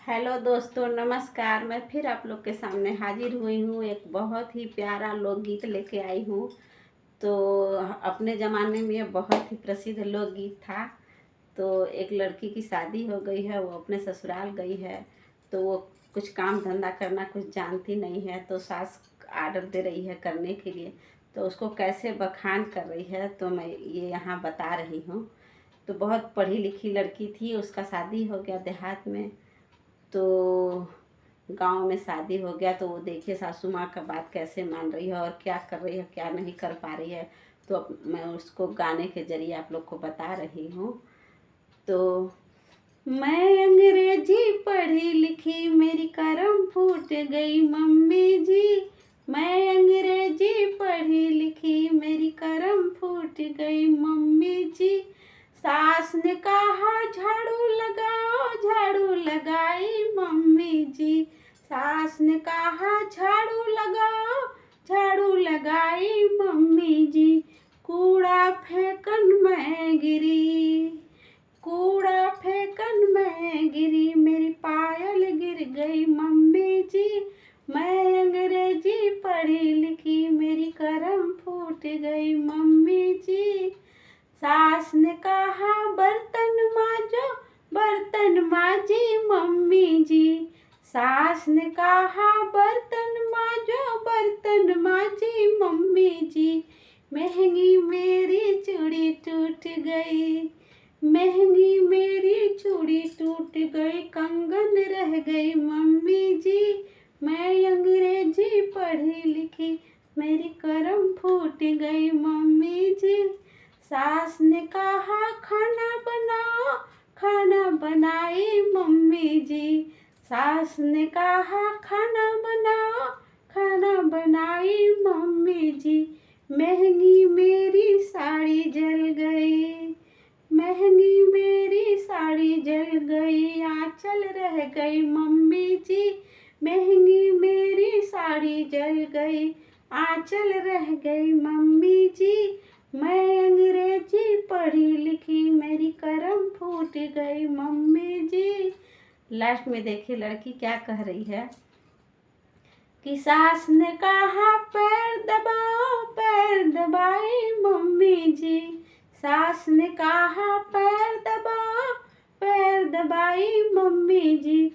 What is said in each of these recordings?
Hello दोस्तों, नमस्कार। मैं फिर आप लोग के सामने हाजिर हुई हूँ। एक बहुत ही प्यारा लोकगीत लेके आई हूँ। तो अपने ज़माने में ये बहुत ही प्रसिद्ध लोकगीत था। तो एक लड़की की शादी हो गई है, वो अपने ससुराल गई है। तो वो कुछ काम धंधा करना कुछ जानती नहीं है, तो सास आर्डर दे रही है करने के लिए। तो उसको कैसे बखान कर रही है तो मैं ये यहाँ बता रही हूँ। तो बहुत पढ़ी लिखी लड़की थी, उसका शादी हो गया देहात में। तो गांव में शादी हो गया, तो वो देखिए सासू माँ का बात कैसे मान रही है और क्या कर रही है, क्या नहीं कर पा रही है। तो अब मैं उसको गाने के जरिए आप लोग को बता रही हूँ। तो मैं अंग्रेजी पढ़ी लिखी, मेरी करम फूट गई मम्मी जी। मैं अंग्रेजी पढ़ी लिखी, मेरी करम फूट गई मम्मी जी। सास ने कहा झाड़ू लगाओ, झाड़ू लगाई मम्मी जी। सास ने कहा झाड़ू लगाओ, झाड़ू लगाई मम्मी जी। कूड़ा फेंकन मैं गिरी, कूड़ा फेंकन मैं गिरी, मेरी पायल गिर गई मम्मी जी। मैं अंग्रेजी पढ़ी लिखी, मेरी करम फूट गई मम्मी जी। सास ने कहा बर्तन मांजो, बर्तन मांजी मम्मी जी। सास ने कहा बर्तन मांजो, बर्तन मांजी मम्मी जी। महंगी मेरी चूड़ी टूट गई, महंगी मेरी चूड़ी टूट गई, कंगन रह गई मम्मी जी। मैं अंग्रेजी पढ़ी लिखी, मेरी करम फूट गई मम्मी जी। सास ने कहा खाना बनाओ, खाना बनाई मम्मी जी। सास ने कहा खाना बनाओ, खाना बनाई मम्मी जी। महंगी मेरी साड़ी जल गई, महंगी मेरी साड़ी जल गई, आंचल रह गई मम्मी जी। महंगी मेरी साड़ी जल गई, आंचल रह गई मम्मी जी। मैं अंग्रेजी पढ़ी लिखी, मेरी करम फूट गई मम्मी जी। लास्ट में देखिए लड़की क्या कह रही है कि सास ने कहा पैर दबाओ, पैर दबाई मम्मी जी। सास ने कहा पैर दबाओ, पैर दबाई मम्मी जी।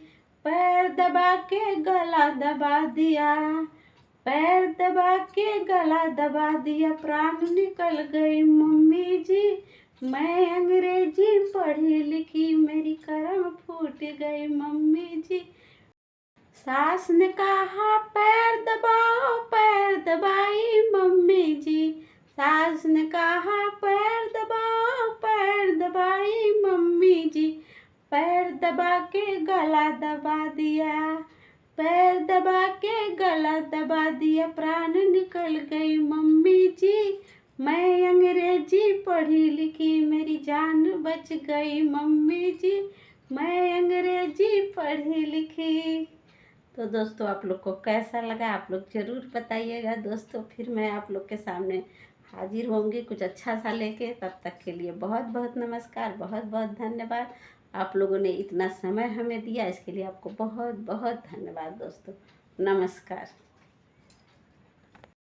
पैर दबा के गला दबा दिया, पैर दबा के गला दबा दिया, प्राण निकल गई मम्मी जी। मैं अंग्रेजी पढ़ी लिखी, मेरी करम फूट गई मम्मी जी। सास ने कहा पैर दबाओ, पैर दबाई मम्मी जी। सास ने कहा पैर दबाओ, पैर दबाई मम्मी जी। पैर दबा के गला दबा दिया, पैर दबा के गला दबा दिया, प्राण निकल गई मम्मी जी। मैं अंग्रेजी पढ़ी लिखी, मेरी जान बच गई मम्मी जी। मैं अंग्रेजी पढ़ी लिखी। तो दोस्तों आप लोग को कैसा लगा आप लोग ज़रूर बताइएगा दोस्तों। फिर मैं आप लोग के सामने हाजिर होंगी कुछ अच्छा सा लेके। तब तक के लिए बहुत बहुत नमस्कार, बहुत बहुत धन्यवाद। आप लोगों ने इतना समय हमें दिया, इसके लिए आपको बहुत बहुत धन्यवाद दोस्तों। नमस्कार।